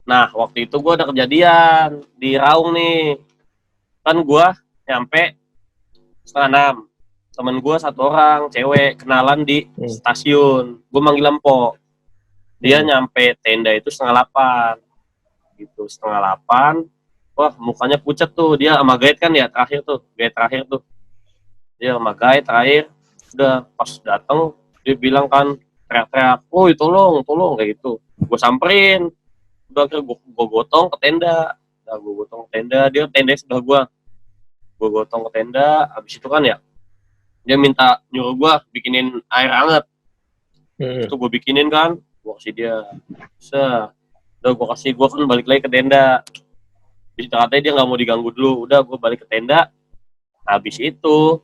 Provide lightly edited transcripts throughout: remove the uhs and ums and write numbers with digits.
Nah, waktu itu gue ada kejadian di Raung nih. Kan gue nyampe 5:30. Temen gue satu orang, cewek, kenalan di stasiun. Gue manggil Empo. Dia nyampe tenda itu 7:30. Gitu, 7:30. Wah, mukanya pucat tuh. Dia sama guide kan ya, terakhir tuh. Guide terakhir tuh. Dia sama guide terakhir. Udah, pas dateng, dia bilang kan, teriak-teriak, "Woi, tolong, tolong," kayak gitu. Gue samperin. Udah, akhirnya gue gotong ke tenda. Udah, gue gotong ke tenda. Dia tenda sebelah gue. Gue gotong ke tenda. Habis itu kan ya, dia minta nyuruh gue bikinin air hangat. Itu gue bikinin kan. Gue kasih dia. Udah, gue kasih. Gue kan balik lagi ke tenda. Katanya dia gak mau diganggu dulu. Udah, gue balik ke tenda. Habis itu,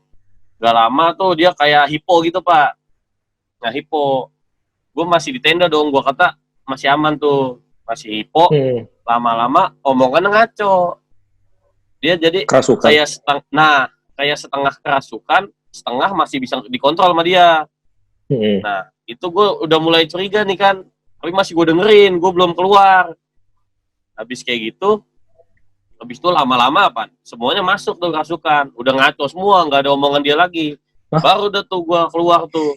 gak lama tuh dia kayak hipo gitu, Pak. Nah, hipo. Gue masih di tenda dong. Gue kata masih aman tuh. Masih hipo. Lama-lama omongannya ngaco. Dia jadi kerasukan. kayak setengah kerasukan, setengah masih bisa dikontrol sama dia. Nah, itu gue udah mulai curiga nih kan. Tapi masih gue dengerin, gue belum keluar. Habis kayak gitu, habis itu lama-lama apa? Semuanya masuk tuh kerasukan. Udah ngaco semua, nggak ada omongan dia lagi. Baru udah tuh gue keluar tuh.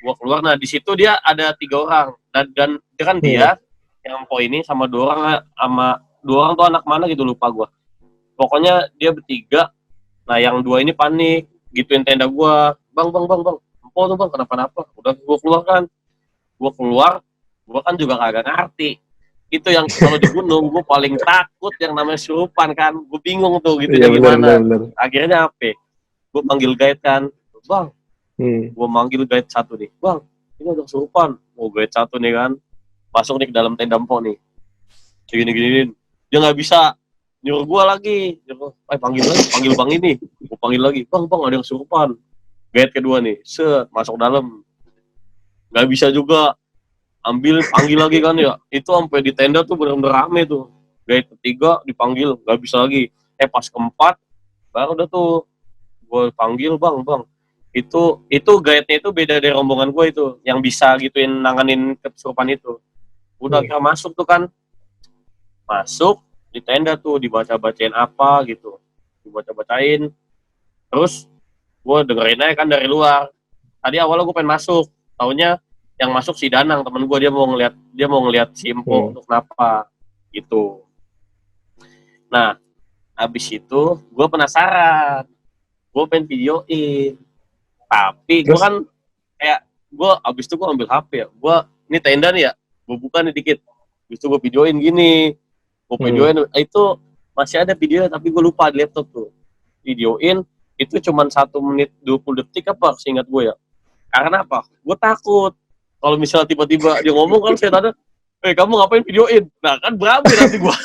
Gue keluar, nah di situ dia ada 3 orang. Dan kan dia, yang poin ini sama 2 orang, sama 2 orang tuh anak mana gitu lupa gue. Pokoknya dia bertiga. Nah yang 2 ini panik, gituin tenda gue, bang, empo tuh bang, kenapa-napa. Udah gue keluar kan, gue kan juga kagak ngerti. Itu yang kalau di gunung, gue paling takut yang namanya surupan kan, gue bingung tuh gitunya gimana. Akhirnya apa? Gue panggil guide kan, bang, gue manggil guide satu nih, bang, ini ada kesurupan. Oh, guide satu nih kan, masuk nih ke dalam tenda empo nih, gini-gini, dia nggak bisa nyuruh gue lagi, panggil bang ini, gue panggil lagi, bang ada yang kesurupan. Guide kedua nih, masuk dalam, nggak bisa juga, panggil lagi kan ya, itu sampai di tenda tuh bener-bener rame tuh. Guide ketiga dipanggil, nggak bisa lagi. Pas keempat, baru udah tuh, gue panggil bang, itu guide-nya itu beda dari rombongan gue itu, yang bisa gituin nanganin kesurupan itu. Udah kira masuk tuh kan, masuk di tenda tuh dibaca-bacain apa gitu, dibaca-bacain, terus gue dengerin aja kan dari luar. Tadi awalnya gue pengen masuk, taunya yang masuk si Danang temen gue, dia mau ngeliat si Empo untuk kenapa gitu. Nah habis itu gue penasaran, gue pengen videoin, tapi gue kan kayak gue abis itu gue ambil HP ya, gue ini tenda nih ya, gue buka nih dikit, abis itu gue videoin gini, gue videoin itu masih ada videonya tapi gue lupa di laptop tuh, videoin itu cuman 1 menit 20 detik apa seingat gue ya. Karena apa? Gue takut kalau misalnya tiba-tiba dia ngomong kan saya tanya, kamu ngapain videoin? Nah kan berabe nanti gue.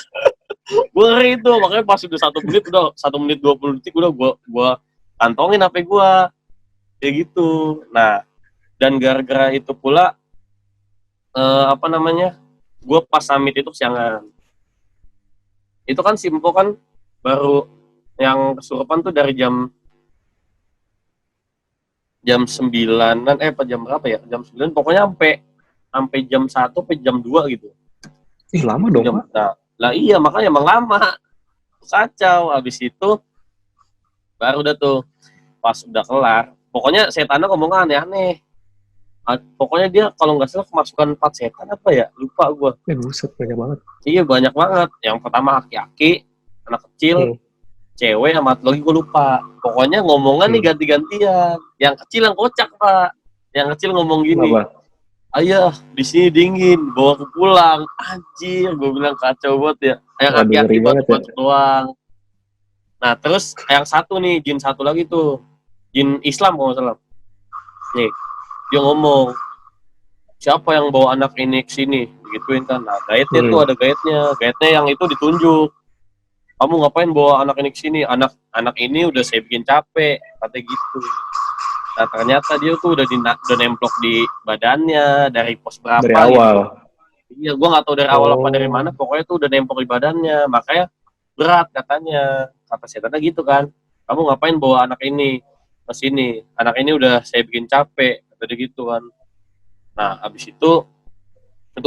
Gue ngeri itu, makanya pas udah 1 menit 20 detik udah gue kantongin HP gue kayak gitu. Nah dan gara-gara itu pula gue pas summit itu kesiangan. Itu kan Simpo kan baru yang kesurupan tuh dari jam 9-an, apa jam berapa ya? Jam 9, pokoknya sampai jam 1 sampai jam 2 gitu. Lama dong, Pak. Nah, lah iya makanya emang lama. Kacau. Habis itu baru udah tuh pas udah kelar. Pokoknya setannya ngomong aneh-aneh. Pokoknya dia kalau nggak salah kemasukan 4 setan apa ya? Lupa gue. Buset, banyak banget. Iya banyak banget. Yang pertama laki-laki, anak kecil, cewek sama lagi gue lupa. Pokoknya ngomongan nih ganti-gantian. Yang kecil yang kocak, Pak. Yang kecil ngomong gini. Ayah, di sini dingin, bawa aku pulang. Anjir, gue bilang kacau banget ya. Yang laki-laki batuk-batuk doang. Nah, terus yang satu nih, jin satu lagi tuh. Jin Islam kalau nggak salah. Nih, dia ngomong, siapa yang bawa anak ini ke sini? Gituin kan. Nah, guide-nya tuh ada guide-nya. Guide-nya yang itu ditunjuk. Kamu ngapain bawa anak ini ke sini? Anak ini udah saya bikin capek, katanya gitu. Nah, ternyata dia tuh udah nemplok di badannya dari pos berapa dari awal. Gitu. Iya, gue nggak tahu dari awal apa dari mana. Pokoknya tuh udah nemplok di badannya, makanya berat katanya. Kata setannya gitu kan. Kamu ngapain bawa anak ini ke sini? Anak ini udah saya bikin capek, kata gitu kan. Nah, abis itu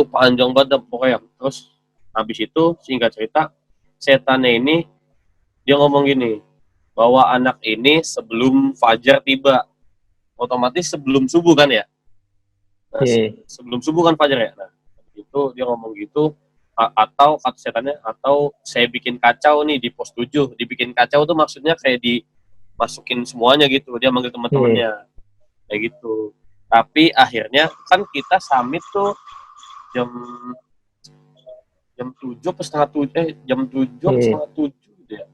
panjang banget pokoknya. Terus habis itu singkat cerita setannya ini dia ngomong gini, bahwa anak ini sebelum fajar tiba, otomatis sebelum subuh kan ya. Nah, sebelum subuh kan fajar ya. Nah, itu dia ngomong gitu, atau kata setannya, atau saya bikin kacau nih di pos 7. Dibikin kacau tuh maksudnya kayak dimasukin semuanya gitu. Dia manggil teman-temannya. Kayak gitu. Tapi akhirnya kan kita summit tuh jam 7 atau setengah 7, jam 7 atau setengah 7 gitu ya.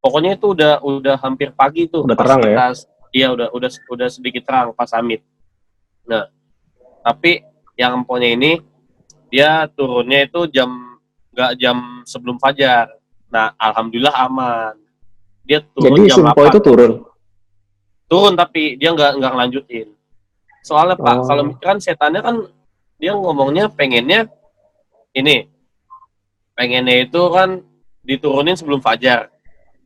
Pokoknya itu udah hampir pagi tuh. Udah terang ya? Iya, udah sedikit terang pas summit. Nah, tapi yang emponya ini dia turunnya itu nggak jam sebelum fajar. Nah, alhamdulillah aman. Dia turun jadi jam 8. Jadi itu turun? Turun tapi dia nggak ngelanjutin. Soalnya Pak, kalau kan setannya kan dia ngomongnya pengennya itu kan diturunin sebelum fajar.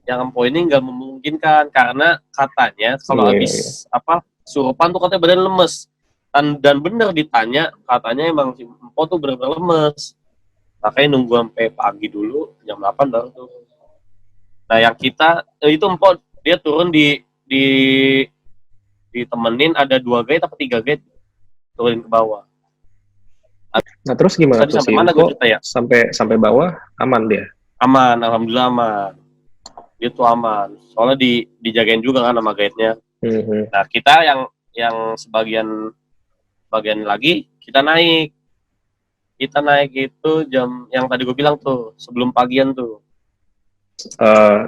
Yang empo ini nggak memungkinkan karena katanya kalau habis surupan tuh katanya badan lemes. Dan bener ditanya katanya emang si empo tuh bener-bener lemes. Makanya nunggu sampai pagi dulu, jam 8 baru turun. Nah, yang kita itu empo dia turun ditemenin ada 2 guide atau 3 guide turunin ke bawah. Nah, terus gimana tuh sampai mana gue cerita ya? Sampai bawah aman dia? Aman, alhamdulillah aman. Dia tuh aman. Soalnya dijagain juga kan sama guide-nya. Nah, kita yang sebagian lagi kita naik itu jam yang tadi gue bilang tuh sebelum pagian tuh.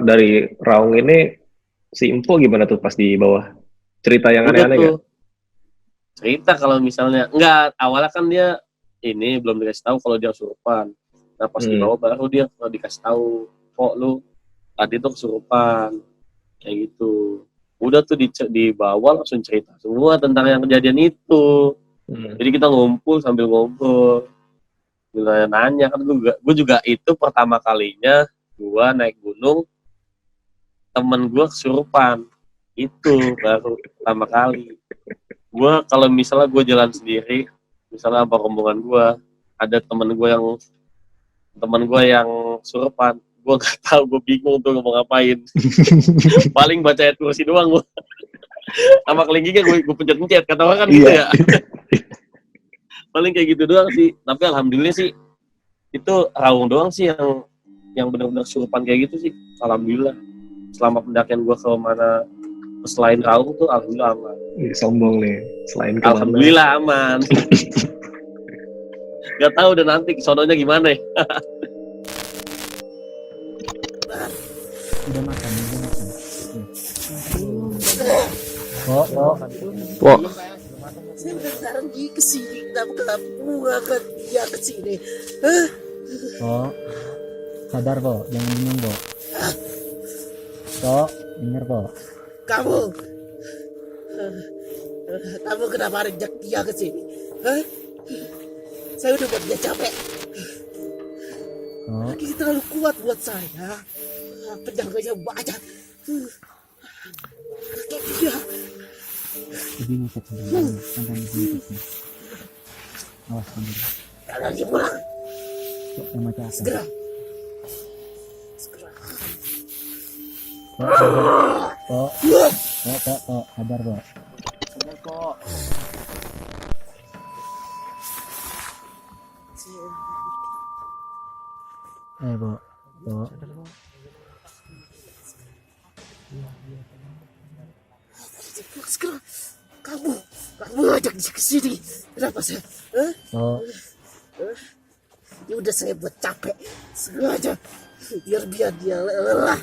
Dari Raung ini si Empo gimana tuh pas di bawah? Cerita yang aneh-aneh gak? Cerita kalau misalnya enggak, awalnya kan dia ini belum dikasih tahu kalau dia kesurupan. Nah, pas di bawah baru dia dikasih tahu, kok lu tadi tuh kesurupan kayak gitu. Udah tuh di bawah langsung cerita semua tentang yang kejadian itu. Jadi kita sambil ngobrol, nanya kan gue juga itu pertama kalinya gue naik gunung, temen gue kesurupan, itu baru pertama kali. Gue kalau misalnya gue jalan sendiri, misalnya apa rombongan gue, ada temen gue yang kesurupan, gue nggak tahu, gue bingung tuh mau ngapain. Paling baca ayat kursi doang gue. Sama kelingkingnya gue pencet-pencet, kata orang kan gitu ya. Paling kayak gitu doang sih. Tapi alhamdulillah sih itu Raung doang sih yang benar-benar kesurupan kayak gitu sih. Alhamdulillah. Selama pendakian gue ke mana selain Raung tuh alhamdulillah aman. Sombong nih. Selain ke alhamdulillah aman. Gak tahu udah nanti kesononya gimana ya. Udah makan. Kok? Saya udah pergi ke sini, kenapa buang dia ke sini? Kok, sadar kok, jangan bingung kok. Kok, denger kok. Kamu kenapa rejak dia ke sini? Saya udah buat dia capek. Dia terlalu kuat buat saya. Penjaganya banyak. Kayak dia. Jadi ngecek sendiri, sampai ngecek. Awas sendiri. Jangan lagi pulang. Kok sama capek? Segera. Kok, sadar kok. Sadar kok. Kok. Sekarang kamu ajak dia ke sini. Kenapa saya? Ya udah saya buat capek sengaja biar dia lelah.